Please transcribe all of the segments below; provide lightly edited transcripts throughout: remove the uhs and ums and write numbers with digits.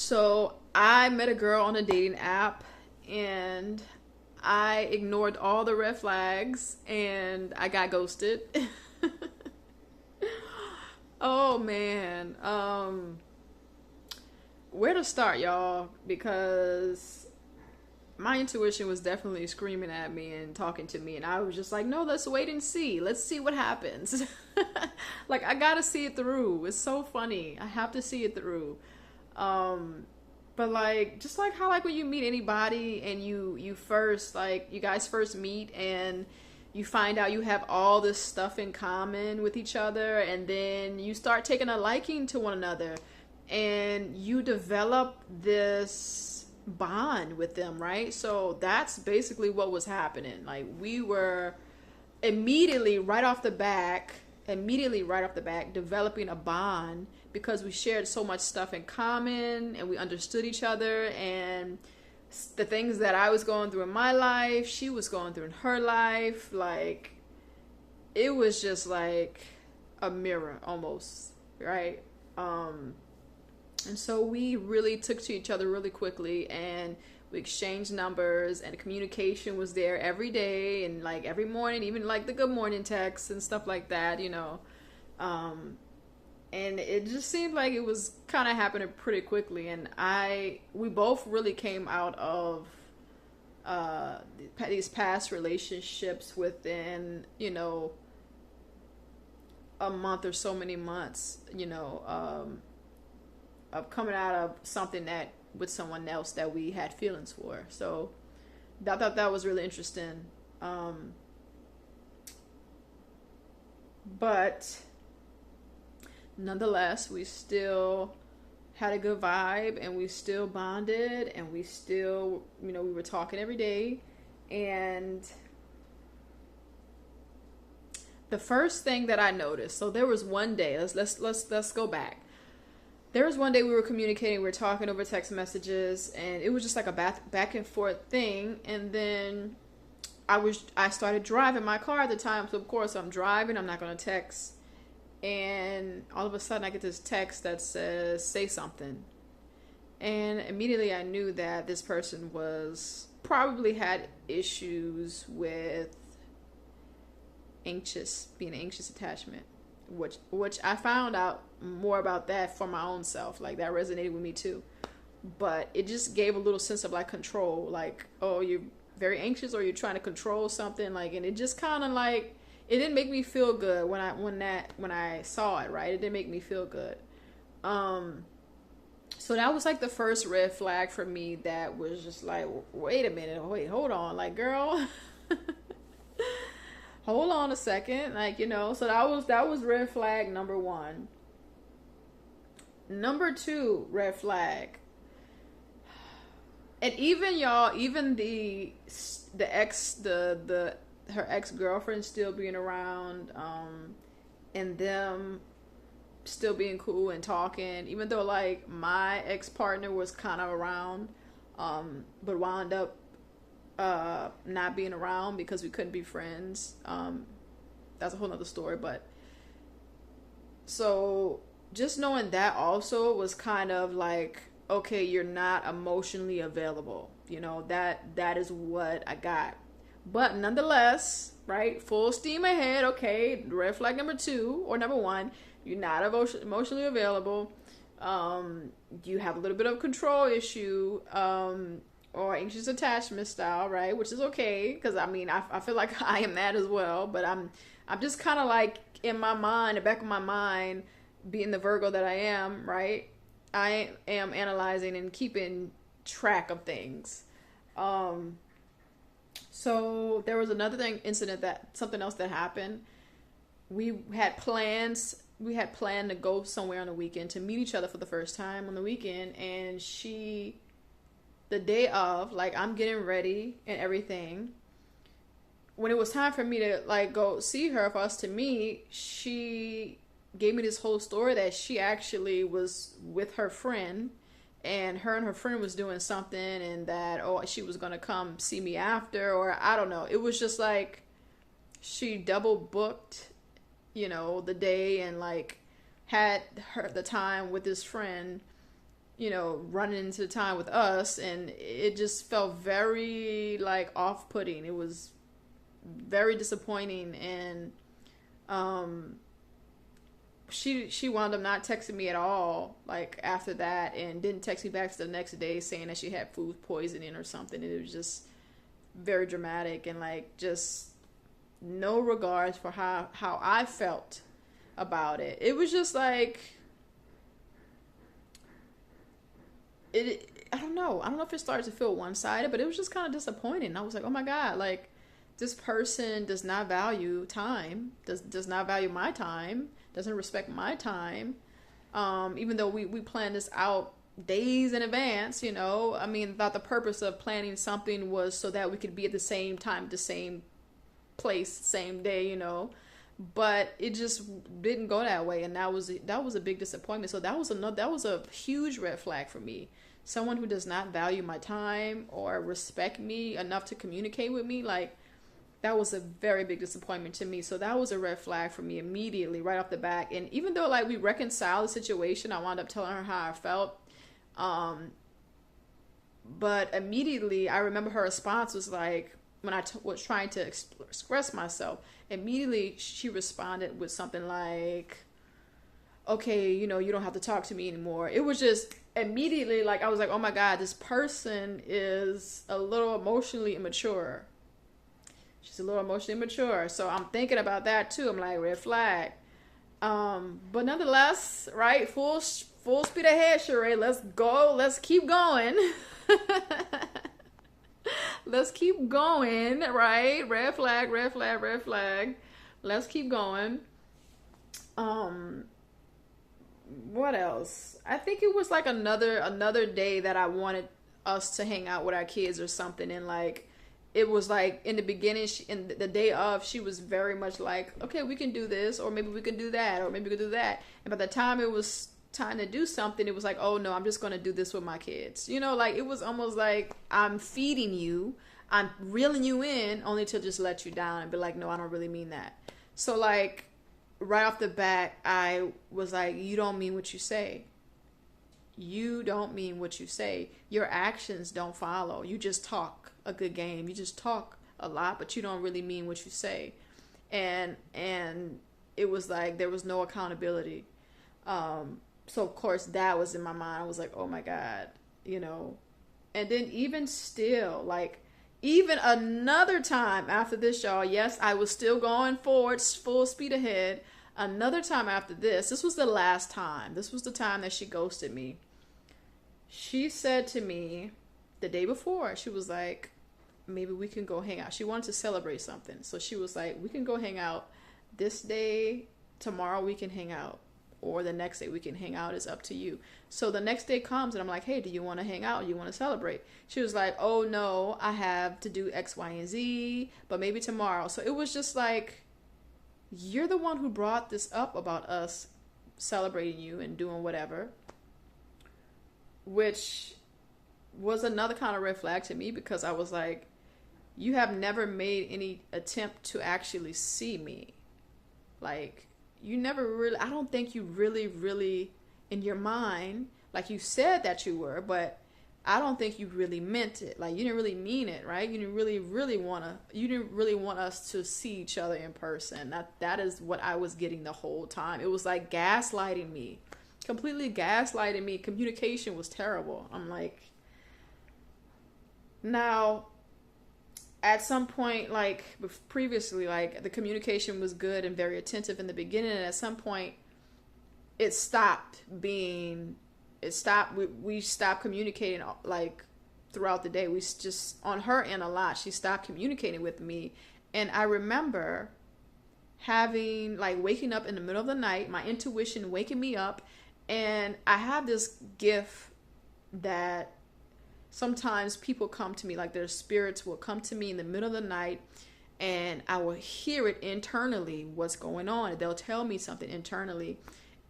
So I met a girl on a dating app and I ignored all the red flags and I got ghosted. Oh man. Where to start, y'all? Because my intuition was definitely screaming at me and talking to me, and I was just like, no, let's wait and see. Let's see what happens. Like, I gotta see it through. It's so funny. I have to see it through. Um, but like, just like how like when you meet anybody and you first like you guys first meet and you find out you have all this stuff in common with each other, and then you start taking a liking to one another and you develop this bond with them, right? So that's basically what was happening. Like, we were immediately right off the back developing a bond because we shared so much stuff in common and we understood each other, and the things that I was going through in my life, she was going through in her life. Like, it was just like a mirror almost, right? And so we really took to each other really quickly, and we exchanged numbers, and the communication was there every day and like every morning, even like the good morning texts and stuff like that. Um, and it just seemed like it was kind of happening pretty quickly. And we both really came out of uh, these past relationships within, a month or so many months, of coming out of something that with someone else that we had feelings for. So I thought that was really interesting. Um, but nonetheless, we still had a good vibe and we still bonded and we still, we were talking every day. And the first thing that I noticed, so there was one day, let's go back. There was one day we were communicating, we were talking over text messages, and it was just like a back and forth thing. And then I started driving my car at the time, so of course I'm driving, I'm not gonna text. And all of a sudden I get this text that says, say something. And immediately I knew that this person was probably had issues with being anxious attachment, which I found out more about that for my own self. Like, that resonated with me too. But it just gave a little sense of like control, like, oh, you're very anxious or you're trying to control something, like, and it just kind of like, it didn't make me feel good when I saw it, right? It didn't make me feel good. Um so that was like the first red flag for me, that was just like, wait a minute, wait, hold on, like, girl, hold on a second, like, so that was red flag number one. Number two red flag, and even y'all, even the ex the her ex-girlfriend still being around, and them still being cool and talking, even though like my ex-partner was kind of around, but wound up not being around because we couldn't be friends. That's a whole nother story. But so just knowing that also was kind of like, okay, you're not emotionally available. That is what I got. But nonetheless, right, full steam ahead. Okay, red flag number two, or number one, you're not emotionally available. You have a little bit of control issue, or anxious attachment style, right? Which is okay, because I feel like I am that as well. But I'm just kind of like, in my mind, the back of my mind, being the Virgo that I am, right? I am analyzing and keeping track of things. Um, so there was another something else that happened. We had planned to go somewhere on the weekend to meet each other for the first time on the weekend. And the day of, like, I'm getting ready and everything. When it was time for me to like go see her, for us to meet, she gave me this whole story that she actually was with her friend, and her friend was doing something, and that, oh, she was gonna come see me after, or I don't know. It was just like she double booked, the day, and like had the time with this friend, running into time with us, and it just felt very like off-putting. It was very disappointing, and she wound up not texting me at all like after that, and didn't text me back the next day saying that she had food poisoning or something. And it was just very dramatic, and like just no regards for how I felt about it. It was just like I don't know if it started to feel one-sided, but it was just kind of disappointing. I was like, oh my God, like this person does not value time, does not value my time, doesn't respect my time. Even though we planned this out days in advance, I mean, thought the purpose of planning something was so that we could be at the same time, the same place, same day, but it just didn't go that way. And that was a big disappointment. So that was a huge red flag for me. Someone who does not value my time or respect me enough to communicate with me, like that was a very big disappointment to me. So that was a red flag for me immediately, right off the bat. And even though like we reconciled the situation, I wound up telling her how I felt. But immediately I remember her response was like, when I was trying to express myself, immediately she responded with something like, okay, you don't have to talk to me anymore. It was just immediately like, I was like, oh my God, this person is a little emotionally immature. She's a little emotionally immature. So I'm thinking about that too. I'm like, red flag. But nonetheless, right, full speed ahead, Sheree. Let's go. Let's keep going. Let's keep going, right? Red flag, red flag, red flag. Let's keep going. What else? I think it was like another day that I wanted us to hang out with our kids or something, and like it was like in the beginning, in the day of, she was very much like, okay, we can do this, or maybe we can do that, or maybe we can do that. And by the time it was time to do something, it was like, oh no, I'm just going to do this with my kids. Like it was almost like I'm feeding you, I'm reeling you in, only to just let you down and be like, no, I don't really mean that. So like right off the bat, I was like, you don't mean what you say. You don't mean what you say. Your actions don't follow. You just talk a good game. You just talk a lot, but you don't really mean what you say. And it was like there was no accountability. So of course that was in my mind. I was like, oh my God, And then even still, like even another time after this, y'all, yes, I was still going forward, full speed ahead. Another time after this was the last time. This was the time that she ghosted me. She said to me the day before, she was like, maybe we can go hang out. She wanted to celebrate something. So she was like, we can go hang out this day, tomorrow we can hang out, or the next day we can hang out. It's up to you. So the next day comes and I'm like, hey, do you want to hang out? You want to celebrate? She was like, oh no, I have to do X, Y, and Z, but maybe tomorrow. So it was just like, you're the one who brought this up about us celebrating you and doing whatever, which was another kind of red flag to me, because I was like, you have never made any attempt to actually see me. Like, you never really, I don't think you really in your mind, like you said that you were, but I don't think you really meant it. Like, you didn't really mean it, right? You didn't really want us to see each other in person. That is what I was getting the whole time. It was like gaslighting me, completely gaslighting me. Communication was terrible. I'm like, now, at some point, like previously, like the communication was good and very attentive in the beginning, and at some point, it stopped. We stopped communicating like throughout the day. We just, on her end a lot, she stopped communicating with me. And I remember having, like, waking up in the middle of the night, my intuition waking me up, and I have this gift that sometimes people come to me, like their spirits will come to me in the middle of the night, and I will hear it internally, what's going on. They'll tell me something internally.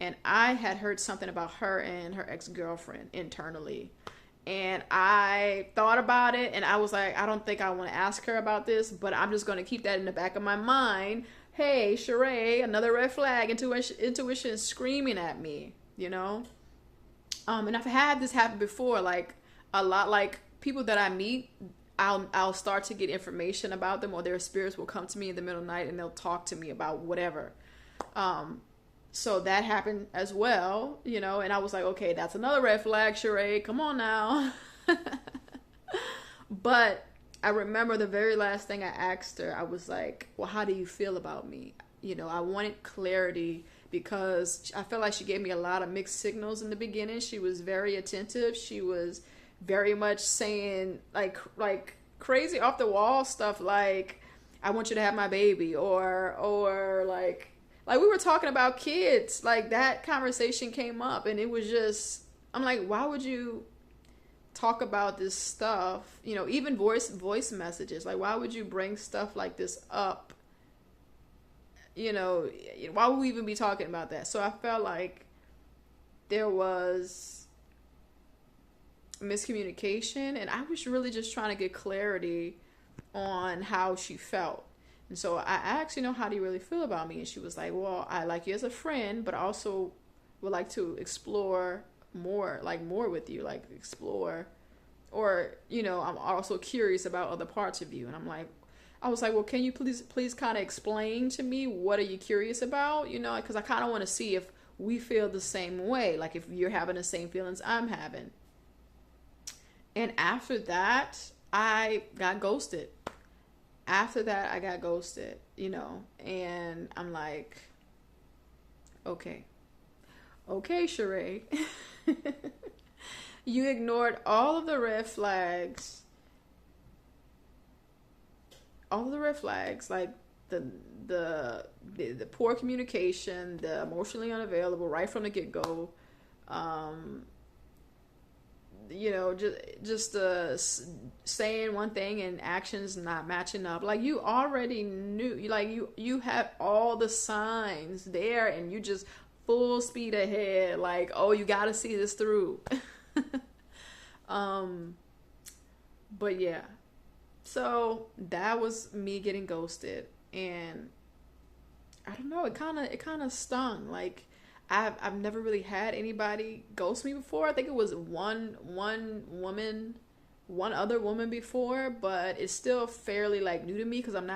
And I had heard something about her and her ex-girlfriend internally. And I thought about it, and I was like, I don't think I want to ask her about this, but I'm just going to keep that in the back of my mind. Hey, Sheree, another red flag, intuition screaming at me, And I've had this happen before, like a lot, like people that I meet, I'll start to get information about them, or their spirits will come to me in the middle of the night and they'll talk to me about whatever. Um, so that happened as well, and I was like, okay, that's another red flag, Sheree. Come on now. But I remember the very last thing I asked her, I was like, well, how do you feel about me? I wanted clarity because I felt like she gave me a lot of mixed signals in the beginning. She was very attentive. She was very much saying like crazy off the wall stuff, like I want you to have my baby, or like we were talking about kids. Like that conversation came up and it was just, I'm like, why would you talk about this stuff, even voice messages, like why would you bring stuff like this up, why would we even be talking about that? So I felt like there was miscommunication and I was really just trying to get clarity on how she felt. And so I asked, how do you really feel about me? And she was like, well, I like you as a friend, but I also would like to explore more with you, like explore, or I'm also curious about other parts of you. And I was like, well, can you please kind of explain to me, what are you curious about? Because I kind of want to see if we feel the same way, like if you're having the same feelings I'm having. And after that, I got ghosted. And I'm like, okay, Sheree. You ignored all of the red flags. Like the poor communication, the emotionally unavailable right from the get-go. Just saying one thing and actions not matching up. Like you already knew, like you had all the signs there and you just full speed ahead, like, oh, you got to see this through. But yeah, so that was me getting ghosted, and I don't know, it kind of stung. Like I've never really had anybody ghost me before. I think it was one other woman before, but it's still fairly like new to me because I'm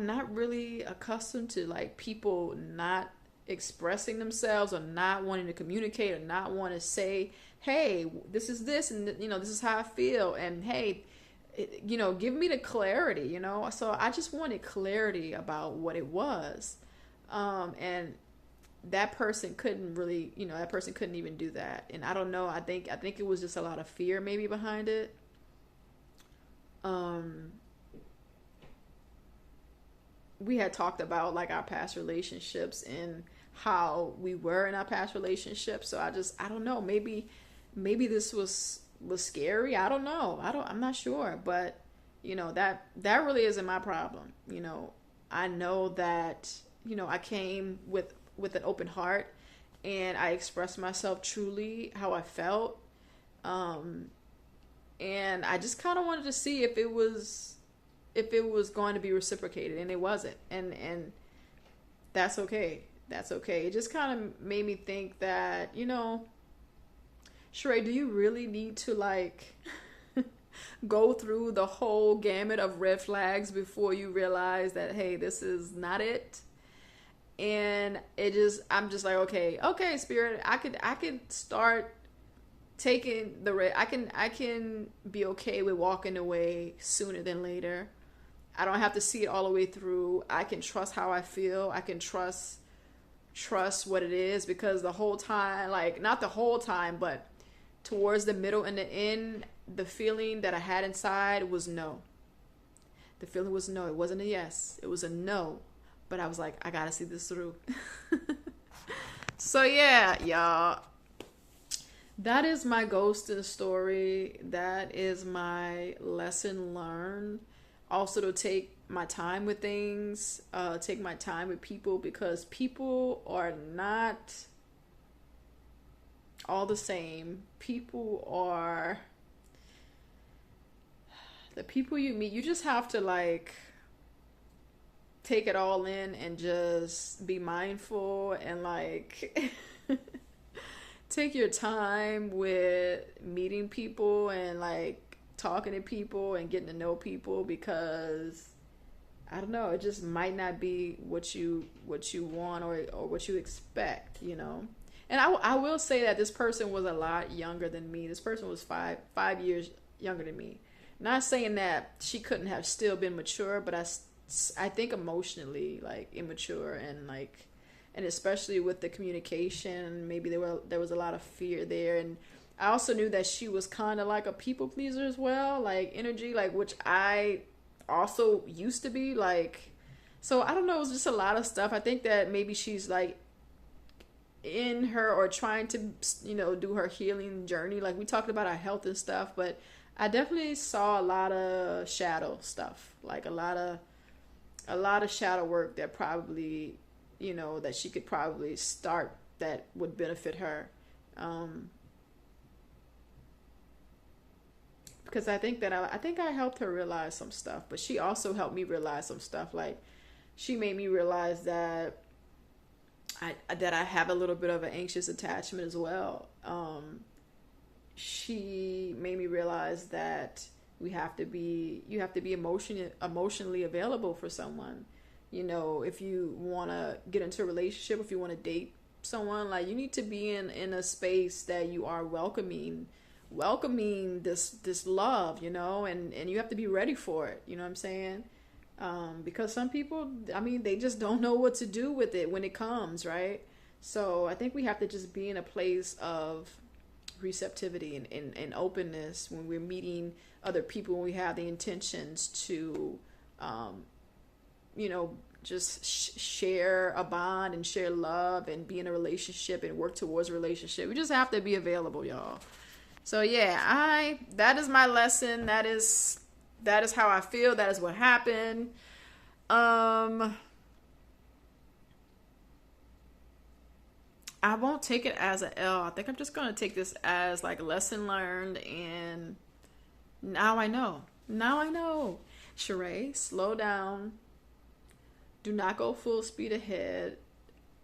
not really accustomed to like people not expressing themselves or not wanting to communicate or not want to say, hey, this is this, and this is how I feel, and hey, give me the clarity, so I just wanted clarity about what it was. And that person couldn't really, that person couldn't even do that. And I don't know, I think it was just a lot of fear maybe behind it. We had talked about like our past relationships and how we were in our past relationships. So I don't know, maybe this was scary. I don't know. I'm not sure, but that really isn't my problem. I know that, I came with an open heart and I expressed myself truly how I felt. And I just kind of wanted to see if it was going to be reciprocated, and it wasn't. And that's okay. It just kind of made me think that, Sheree, do you really need to like go through the whole gamut of red flags before you realize that, hey, this is not it? And I'm just like, okay, Spirit, I could start taking the red. I can be okay with walking away sooner than later. I don't have to see it all the way through. I can trust how I feel. I can trust what it is, because the whole time, like not the whole time, but towards the middle and the end, the feeling that I had inside was no. The feeling was no. It wasn't a yes. It was a no. But I was like, I gotta see this through. So yeah, y'all. That is my ghosting story. That is my lesson learned. Also to take my time with things, take my time with people, because people are not all the same. People are the people you meet. You just have to like take it all in and just be mindful and like take your time with meeting people and like talking to people and getting to know people, because I don't know, it just might not be what you want or what you expect, you know. And I will say that this person was a lot younger than me. This person was five years younger than me. Not saying that she couldn't have still been mature, but I think emotionally like immature, and like, and especially with the communication, maybe there was a lot of fear there. And I also knew that she was kind of like a people pleaser as well, like energy, like, which I also used to be like. So I don't know, it was just a lot of stuff. I think that maybe she's like in her, or trying to, you know, do her healing journey. Like we talked about our health and stuff, but I definitely saw a lot of shadow stuff, like a lot of shadow work that probably, you know, that she could probably start that would benefit her. Because I think that I helped her realize some stuff, but she also helped me realize some stuff. Like she made me realize that I have a little bit of an anxious attachment as well. She made me realize that you have to be emotionally available for someone. You know, if you want to get into a relationship, if you want to date someone, like you need to be in a space that you are welcoming this love, you know, and you have to be ready for it. You know what I'm saying? Because some people, I mean, they just don't know what to do with it when it comes, right? So I think we have to just be in a place of receptivity and openness when we're meeting other people, when we have the intentions to, you know, just share a bond and share love and be in a relationship and work towards a relationship. We just have to be available, y'all. So yeah, that is my lesson. That is how I feel. That is what happened. I won't take it as an L. I think I'm just going to take this as like a lesson learned, and now I know. Now I know. Sheree, slow down. Do not go full speed ahead.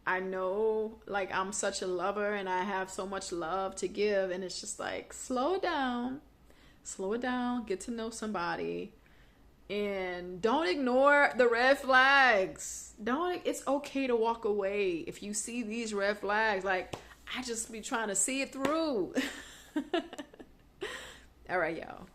I know, like, I'm such a lover and I have so much love to give, and it's just like, slow it down. Slow it down. Get to know somebody. And don't ignore the red flags. It's okay to walk away if you see these red flags. Like, I just be trying to see it through. All right, y'all.